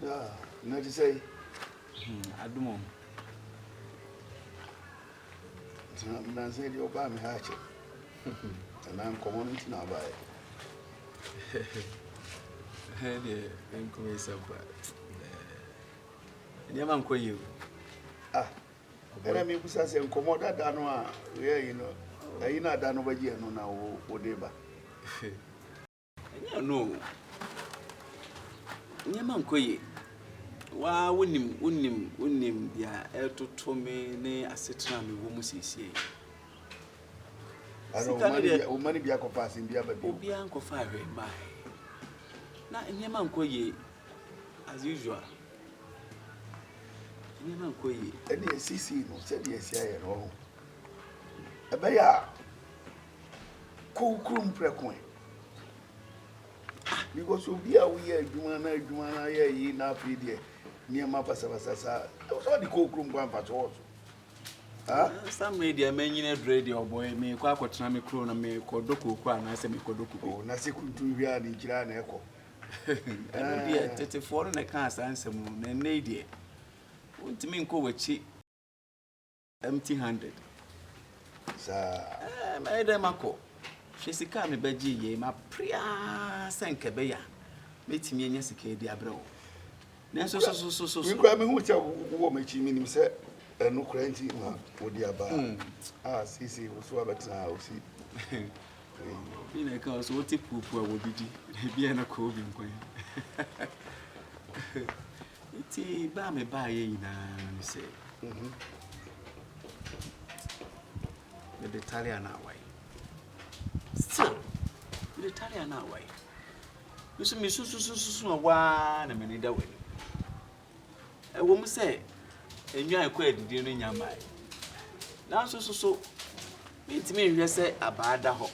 Yeah, not to say. I do more. I'm saying you're by me, hatchet. And I'm coming to now by it. Hey, I'm coming somewhere. Never quit you. Ah, and I mean, because I come out that Danoa, where you know, I know that nobody know now, whatever. No. Never quit. Wa unim ya to me ne asetra me wo musisi I don't money be a compass in the obi anko fa hwe ba na nyema nkoye as usual nyema nkoye e dey CC no said yes ya no e be ya kokrum prekon because obi a we adwuma na ye yi na afi de nyema pasabasa sa so the kokrum kwa pato some radio menyine dread Oboy me kwa kwotena me kro na me kodoko kwa na se me kodoko oh na se kuntu wi a ni gira na eko eno dia 34 na kan ansem na ne die untimi nko wachi empty handed sa me dem akọ hwesika me baji ye ma pria senke be ya metimi enya sika di abrao na so we kwa me hu che wo ma chi minim se enu kranti na odi aba sisi so abetna osi bi na ka so ti pupu a wo bidi bi na ko bi nkwan iti ba me ba ye ina ni se the Italian away still the Italian away mi so wa na me ni da we e wo mu se enwa ekọ edidi no nyamai na so mitimi hwe se abada ho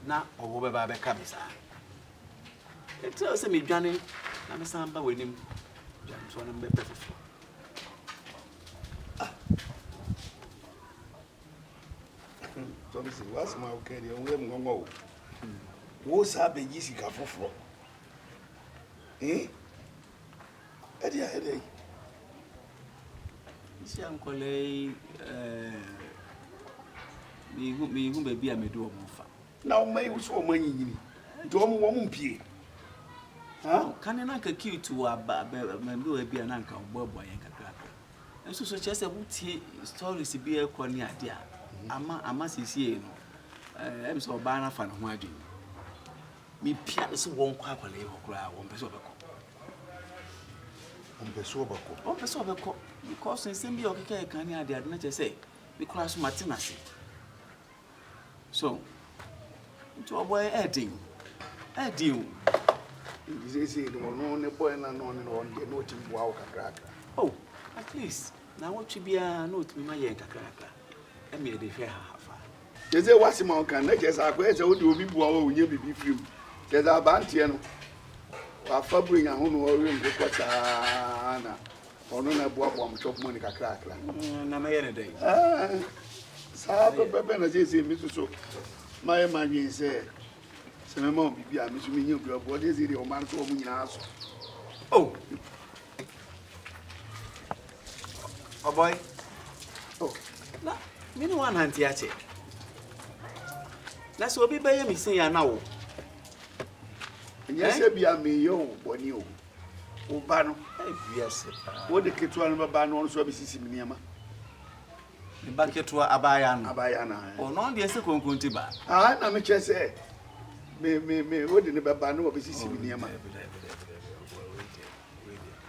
na obo be ba be ka misa eto se medwane na mesamba wenim dwan so na mbe pefufu so this was my okay the only ngongo wo sa be yi sika foforo edi si ankole mi hu be bia me do omo fa na o mai wo so manyi nyini do omo wo mpie kan na ka cute wa ba me do bia na nka obobo yen kakra enso so chese wutie stories bi e ko ni ade a ama sisi no em so ba na fa na ho adwen mi pia so won kwa akwale ho kura won pese obeko because in be okay can ya dey na say we cross martinasi so to Oboy edin you say no ne boy na no dey no tim bua kakra oh at least na what you be no to ma ye kakra e me dey hwe hafa you say what ma kan na je sa akwa e say wo dey obi bua wo nye bibi film je da ba ntie no wa fabri nya ho no wo ri ngko ta na ono na bua bua chop money kakra na me ye ne dey sa bebe na je mi so my man say se me mo bibi a mi so mi nya obi obo dey say o man so o mu nyina aso oh Oboy oh na me no wan anti ache na so obi baye mi sin ya na wo nyese bia me yo boni o ba no yes wo de ketua no ba no so abisisi mi niama the baketua abaya na o no de se konkonti ba na me chese me wo de ne ba no abisisi mi niama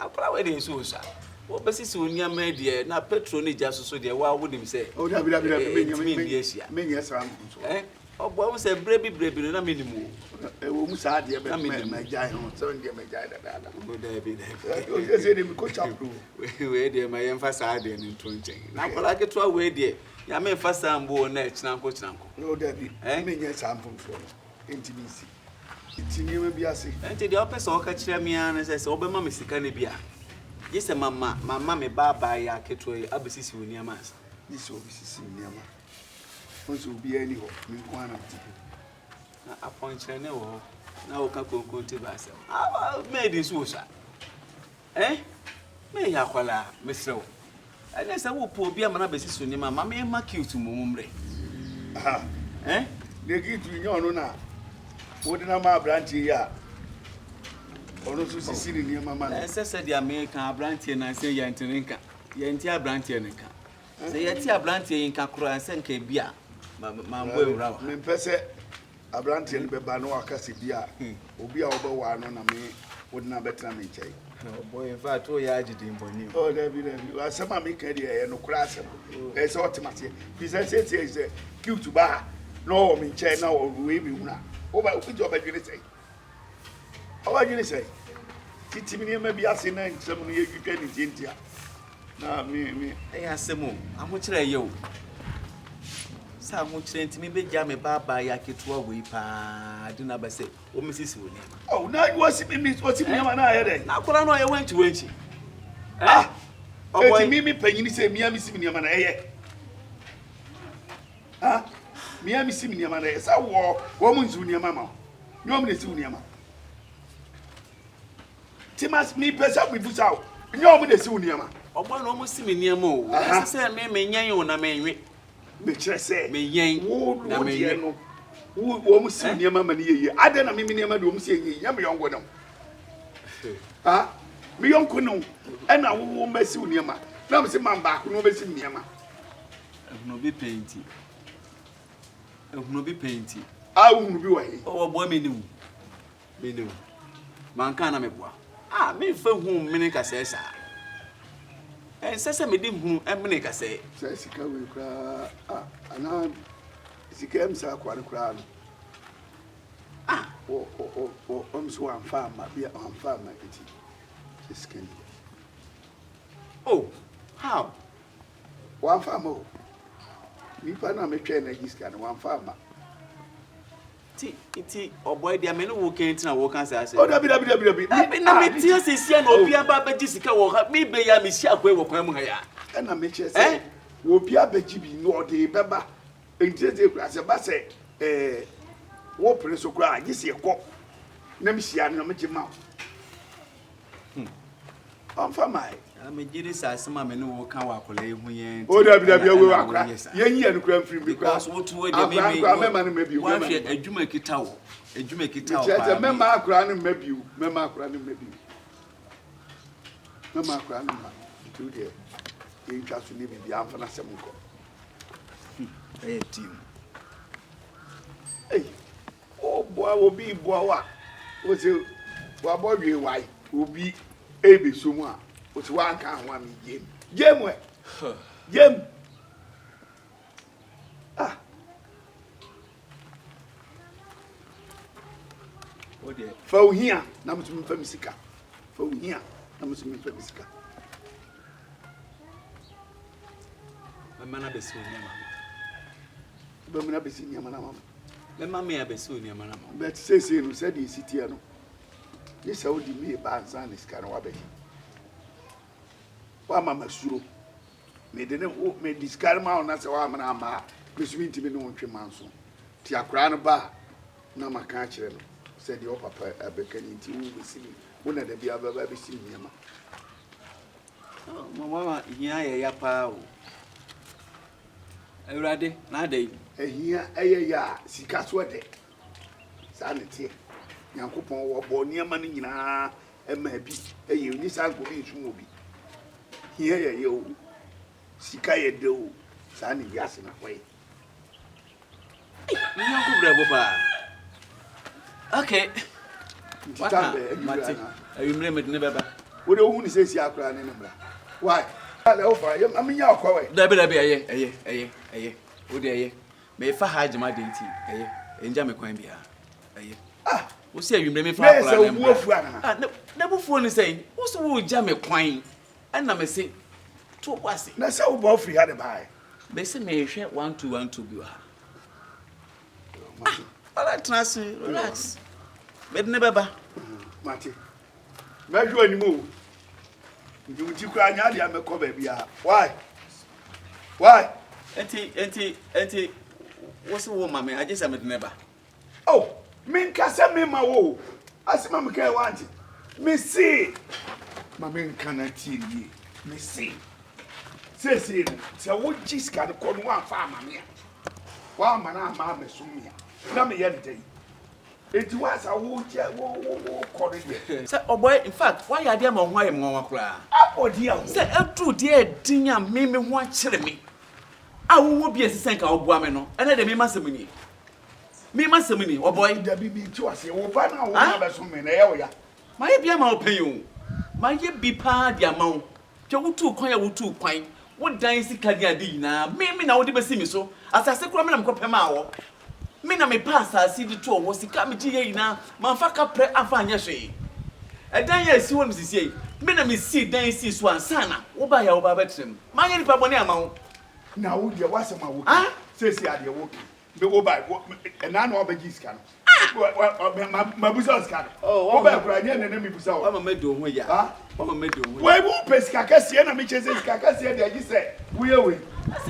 akora we de so sa wo besisi oniama de na petro ne ja so de wa wo dem se o da bi me nya sa so Oboy we say brebi na minimu wo mu sa de be me jai ho so de me jai da o da bi o say de mi ko chapro we de ma yem fa sa de ni tonchen na kola ke to we de ya me fa sa mbo na chinanko o da bi me nya sa mfomfo intimacy itini me bi ase enti de opese o ka kire me an say se obema me sika ne bia yese mama me baba ya keto abesisi oni amas yese obisisi oni ama onso bi ani ho me ko ana ti na appointment ne wo na o ka konkonti ba se made in so sa Me ya kwala mesrew. Ane se wo po obi amana besi so nima ma me ma cute mumumre. Aha. De gitu nyo no na. Wodi na ma branch ya. Ono so sisi ni niam ma na. Se dia me kan branch na se ya ntinka. Ya nti branch nka. Se ya ti branch nka kura se nka bia. Ma mbo ewura. Me pese branch ni be ba no akase bia. Obi a oba wa no na me wodi na betra me nchai. Oh boy, in fact, oh yeah, did boni. Oh, David, some are making the no class. There's automatic. He says it's cute to bar. No, me chair now, we be una. Oh, but what job are you say? How are you say? Titi maybe I see nine some year you can in India. Now, me, I ask them, how much are you? Some much sent me be jammy baba yaki to a weep. I do not say, oh, Mrs. William. Oh, now you was me, what's in your man? Now, could I know I went to Winchi? Ah, oh, boy, me penny say, me, I'm missing your man. Ah, me, I'm missing your man. It's a war, woman's in your mamma. You want me to soon, Yama. Timas me, press up with boots out. You want me to soon, Yama. Oh, one almost see me near more. I said, me, on a main. Me say me yen na me no wo mu si niam ma ne ye ade na me niam do mu si ye ya me yongo no ha me yonko no e na wo ma si niam na me si man ba ko no be si niam no be painti no be painti unu bi wa he o bo me ni man kan na me boa me fa hu me ne ka se sa sese me di hu emne ka se sika we kra ana sika em sa kwa kra no o so wan farm bi wan farm iti skin oh how wan farm o mi pa na me twa na giska no wan farm ti oboy dia me no wo kan tina wo kan sa ase o dabi na me ti asisia na obi aba ba gisika wo ha me be ya me si akwa wo kwan mu ha ya na me che se wo bi abaji bi no de beba ntete kura se ba se wo pre so kura gisi ekọ na me sia na me che ma on fa mai me jiri sa asema me no wo kan wa akola ehu yen o dabi awe akra yen yi anu kura mfiri bi because what wo de me wan hwe adwuma kita wo pa me ma akra no mabiu mema akra no ma tu de e twa so ne bi amfa na sem nko team o boa obi boa wa o se wa bo wi wai obi e be so mu a o ti wa kan ho am jem o de fa ohia na mutumi fa misika fa ohia na mutumi fa misika mana besu nyama ba mana besi nyama na mama mema me abesu nyama na mama bet sese no se de sitie no ni saudi me ba ansan iska no wa be wa mama suro me de ne o me diskar ma ona se wa mana ma me sumi ntimi no ntwe manso ti akra no ba na maka kire no se de o papa abekani nti wo besi wo na da bia ba besi nyama mama hia ya pa o Eurade na dey ehia eyeya sika so de sa ne tie Nyankopon wo bo niam no nyina ema bi eye ni sa ko bi nsu obi hia ye o sika ye de o sa ne bi ase na kwai Nyanko brabo pa okay waka mate ayumre medine baba wo de hu ni se si akra ne mbra why ale o fa yam amenya akwa we dabi eye wo de eye me fa haje ma de nti eye enja me kwan bia eye wo se ayumre me fa akra ne mbra na bufuo ni sei wo so wo ja me kwan na me se to kwase na se wo bo free ha de bai be se me hwe 1212 bi wa ala trans relax medine baba mate mejo animo nti kwa nya de amekọ ba bia why enti what's the woman me I just am medine oh min kase me ma wo asema me kai wanti me see Mamma cannot tell ye. Me say. Say, what gis can call one farmer. One man, mamma, Sumia. Now me yet day. It was a wood call it. Say, oh boy, in fact, why are there more why more cry? Oh dear, say, two dear dinner, me one chilling me. I will be a sank of woman, and let me massamini. Me massamini, oh boy, there be to us, oh, but now I have some in the area. My be a mouth pay you. My ye be pa the amount. You too quiet, too quiet. What dance Cadia Dina? Me now the best me so. As I say, come and copy my me na me pass, I see the two was the committee now. Manfaka pre afan yeshe. A dan yes, you want to say, me na me see dance swan sana. Oba ya oba betrim. My any paboni amount. Now, there was a man, ah, says he had your walking. The Oboy, and I know about this can. My business can. Oh, Oboy, and then me business. I'm a meadow, yeah. I'm a meadow. Why won't Pescacasia and Miches Cacasia? They say, we are we.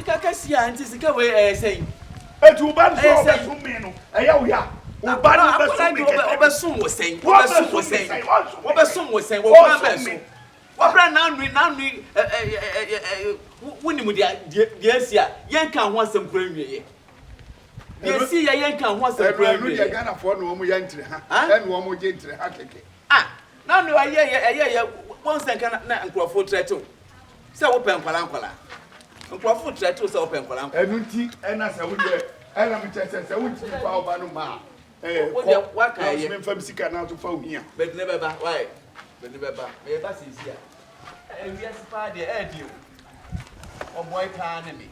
Cacasia and Tisica way, saying. A two bad men, a Obersum was saying, Obersum was saying, Obersum was saying, what brand now we winning with the yes, Yankan wants some premier. Yes, see, Yankan wants a premier. Ghana for no more entry, and one more gentry. Ah, now I hear once I can go for tattoo. So open Palampola. Uncle tattoo, so open Palam. And as I would and I'm just I would see power Banuma. What can I hear from Sika now to phone here? But never back, why? But never back. My bus is here. And yes, father, add you. Or boy, enemy.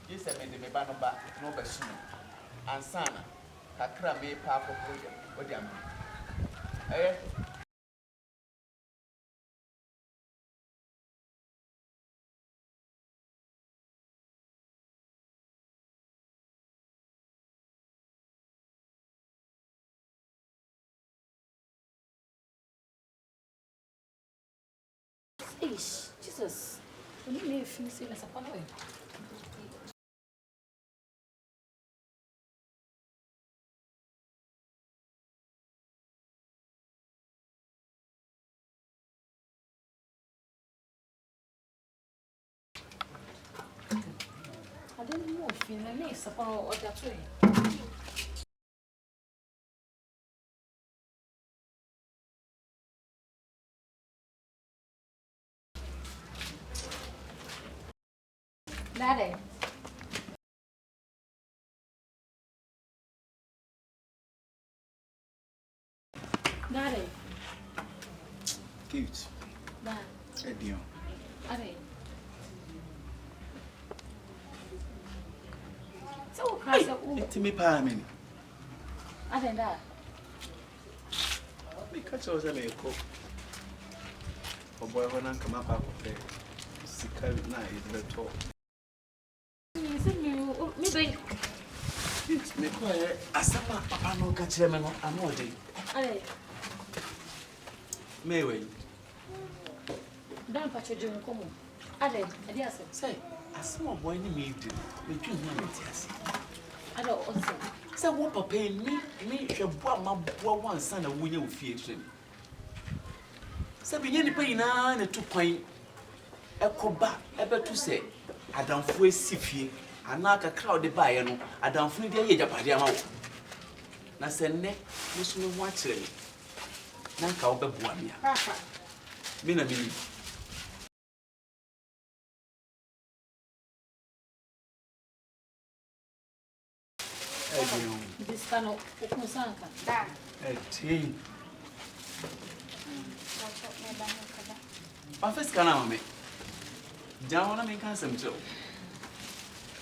Yes, I made the banner back, no best. And Sana, Kakra may papa for them. Eh? Ish, Jesus. You need to feel as a follower. I didn't know if you need support or that way. Daddy. Daddy. Cute. Dad. Edio. Daddy. So, Christ, To me, Pammy. I didn't that. Because I was a cook. Oh boy, when I come up out of there, Sika night is the talk. Maybe. Me quiet. As a papa no catch them, I'm not day. Allez. Mayway. Don't patch your doing come. Allez, adios. Say, a small boy in the meeting, between him and Tessie. I don't also. So, what papa me, shall boil my boy one son of winning with fear. So, beginning to pay now and a 2 point. A coba, ever to say, I don't feel siffy. I knock a crowd by and I don't feel the age of Padiamo. Na send ne, Miss No watching. Nanka over one. Mina me. This kind of Okusanka. A tea. My first can I make? Down on me cancer too.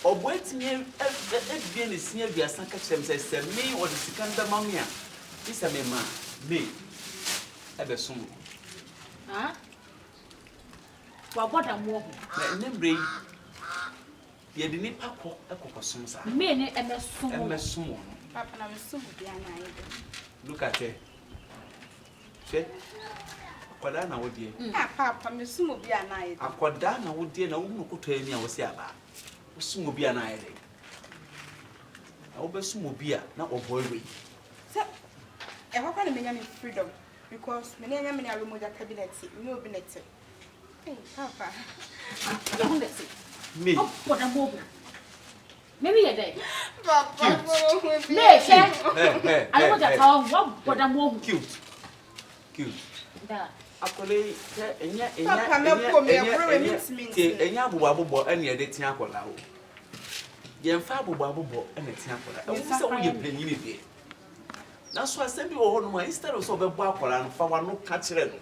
Or wait me again is near the Sanka says, me or the second mamma. This a man, me. Ever soon. Huh? What I'm walking. Nembre. Ye didn't pack a cocosum. Me and a small. Papa, I was so behind. Look at her. She. Quadana would ye. Papa, Miss Sumo be an eye. A quadana would dear no one could tell me I was here. Soon will be an eye. I will be soon will be not a boy. So, I hope I mean freedom. because me na me remote cabinet me obi net. Hey papa. Me. Oh, what a mobile. Maybe a day. Papa. I want to tell what a mobile. Cute. That. Akole Papa me ko me abro me enya bobo ene ye de tia akola o. Ye mfa bobo ene tia akola. E wo se wo ye panyini de. Na so asem bi wo ho no ma instead of so bebo akola no fa wano ka kire no.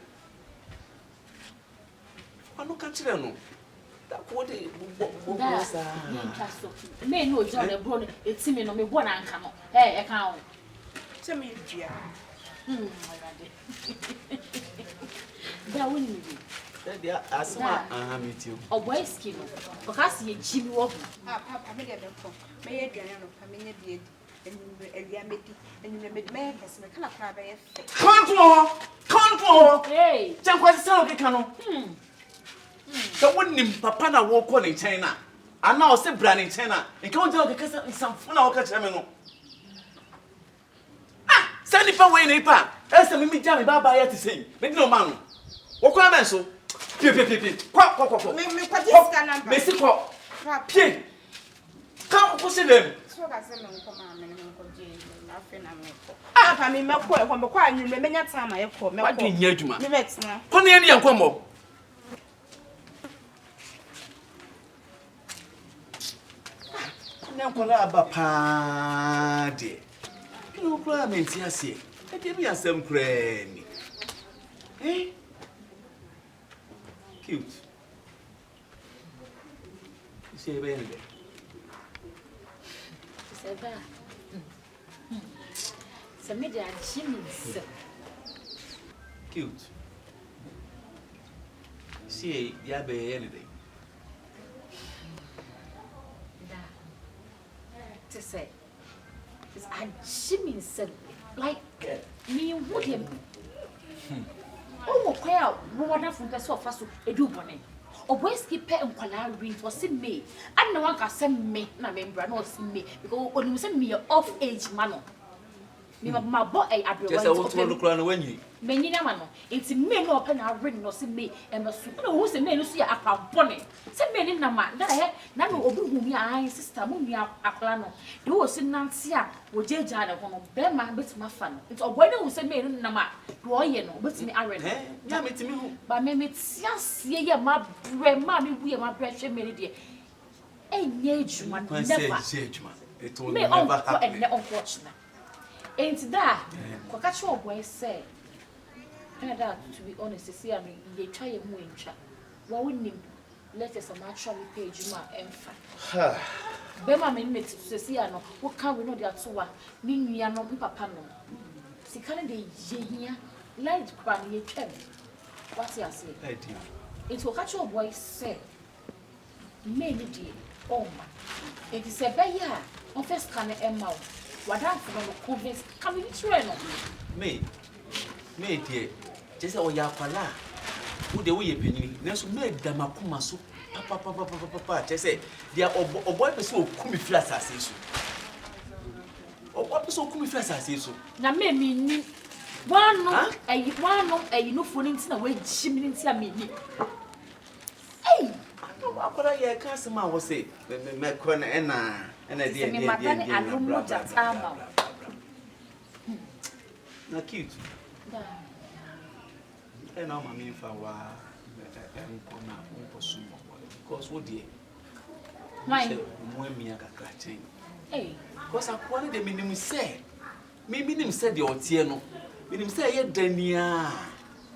Wano ka kire no. Da ko de bobo sa. Me no John e bro eti me no me bo na nka no. E ka o. Se me dua. Da woni me bi. Dia asma meet you. Oboy Siki no. Because ye jimi wo. Papa me de ko. Me ye duane no pa me nya bi ewia medi enwume me kase me kala kra ba ye fe. Control. Hey. Jankwa se o keka no. So wonim papa na wo ko ne China. Ana o se bra ne China. Nke o je o keka se samfo na wo ka kire me no. Send it away, Nipa. Esa me jam baba ya ti sei. Me di no ma no. Wo kwa men so. Pie. Kwa. Me kwa diska number. Me si kwa. Pie. Ka ko se dem. So ka se me ko ma me ko je na fe na me ko. Papa me ko e ko me kwa anwume me nya time ye ko me ko. Wa dun nya adwuma. Me betina. Ko ne ye nkombo. Ne nkola aba pa de. No problem ase. E dey be asem kra ni. Cute. Say be any. Say ba. Se me dia chimis. Cute. See ya be any day. To say it's a chimis like me would him. Oh, quite wonderful person of us a do bonnet. Oboy Siki pet and collar ring for see me. I no one can send me, na member, not see me, because when you send me off age man. My boy, I just I want to look around when you. Many man, it's me no open our ring, no see me, and no soup. No, who's the man who see a bonnet? Send me in Nama, that I had none of whom I sister, whom you are a plano. You was in Nancy, or J. Jada, one of them, my bits my fun. It's a boy who send me in Nama, boy, you know, but me, I read. Damn it to me. But maybe it's just, yeah, my bread, mammy, we are my bread, she made it. Ain't age one, never. It will never happen. Unfortunate. Ain't that? Catch your boy say. And that, to be honest, see, I mean, they try a winch. What would name? Let us actually page my infant. Bema minute to see, I know what can we know that so mean we are not papa. See, can they here? Let brand ye check. What's your say? It will catch your boy say. Many dear, oh, it is a bear. On first can Emma. What I'm from the convince coming to me, dear, just all ya pala. Who the way you penny, Nelson made Damakuma so, papa, just say, dear, or boy, so come flat as I say. Or what so come flat as I say so. Now, me, one no, a no for instance, away chimney into me. Hey, I could I customer was say, me corner and I did not cute. And now, my mean for a while, because what dear? Why, when me a cratching? Hey, because I wanted the minimum say. Maybe him said your tiano. Minimum say, yet, Denia.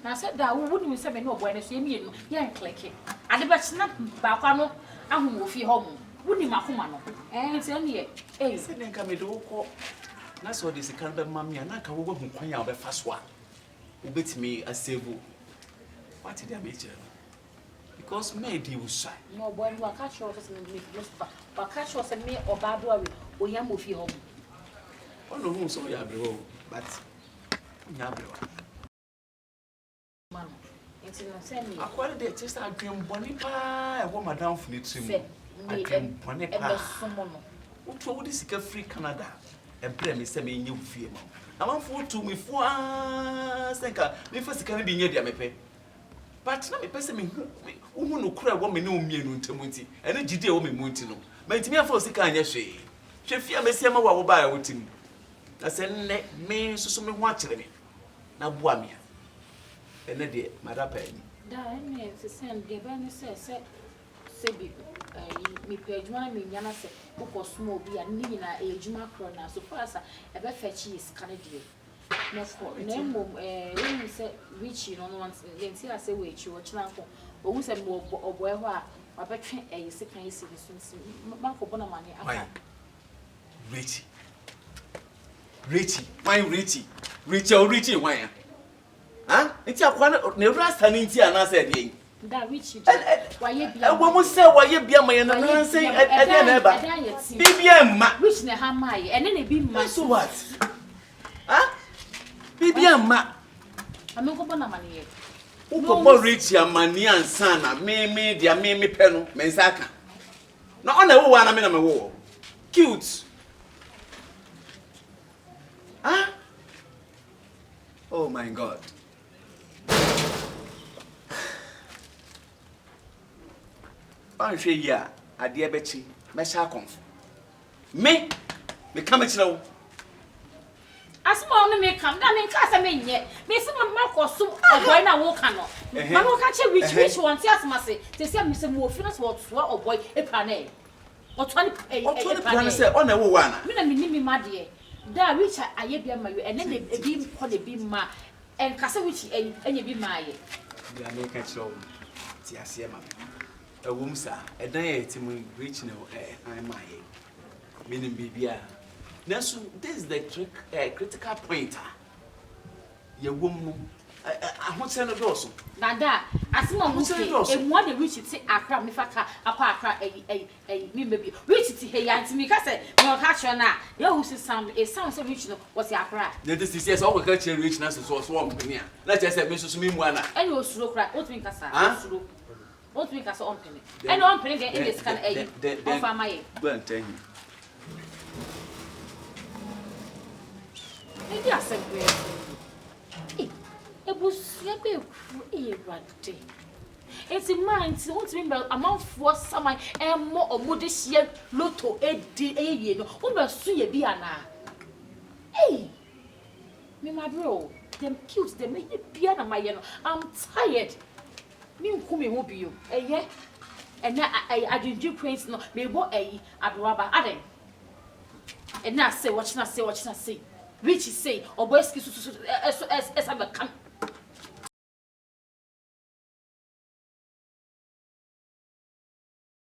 I said that wouldn't say no when I see me, young clicking. I never snap Bacano, and who feel home. Wouldn't my woman? And it's only a said, then come to call. That's what this can't be mammy, and I can go who point out the first one. Who beats me a sable. What did I make? Because maybe you shy. No, boy, you are catch yours and make but catch yours and me or Barbara or young with your home. Oh, no, so you are below, but Yabro. It's in a semi. I quite did just a dream bonny pie, a woman down for it. I dream bonny pie. Who told this free Canada? Emperor me say me nyu fie ma. Amanfo to me fo senka me fa sika ne bi nya dia mepe. But na me pese me hu no kura wo me ne omienu ntemu nti. Ene gidi e wo me mu nti no. Ma ntimi afa sika anya hwe. Hwe fie mesia ma wo ba ya wotim. Na se ne me susu me ho akere me. Na boa me. Ene de marapa ni. Da ene se send de ba ne se bi me pejuma me nya na se ko sumo obi a ni nyina ejuma kro na so far sa e be fetch is canadian. No ko na mom when say which you no want yenti ase we chi wo china ko owu se mo obo e ho a wa betwe sekan isi ni so ma ko bona mane aka Richie why ah enti akwa na rasta ni nti ana say dey da Richie why bia e wo say why bia ma ye na say e dey na ba bibia ma Rich na ha mai ene na bi ma so what ah bibia ma ame ko bona mane ye Uko Richie amani ansa na me dia me pe no me nsaka na ona wo wa na me na me wo cute ah oh my god hwe ya ade bechi me sha konfo me come chira wo asma on me come da me nka se me nye me se ma koso oboy na wo ka no ma no ka che which one ti asma se se me se mo ofina so otoa oboy e pa na e otoa ni e pa na se ona wo wa na me na me ni me ma de da which aye bia ma yo ene na bi ko de bi ma en ka se which enye bi ma ye bia me ka chira wo ti ase ma awum sa edan ye ti mu reach no I ma ye meaning bibia now so this is the critical point ye wom no ahotse no doso dada asima mu se e mo de reach ti akra me faka akwa akra mi mebi reach ti he yanti mi ka se mo ka cho na ye hu si sound e sound so reach no was akra na this is yes all ka che reach na so so mpenia na che se me so mi mu ana ene osuro kra o tumi kasa osuro o tumi kasa on pene ene on pene ge ene scan on fa mai go and tell him maybe asempe ebusia be ku erade enti mind won ti me amanfo saman emmo omode hie loto edi eyeye no won be su ye bi ana me my bro them cute them me bia na my no I'm tired me nku me ho bio eye ena adwendwe prince no me bo adoaba aden ena say watch na say Richie say Oboy Siki so esa be come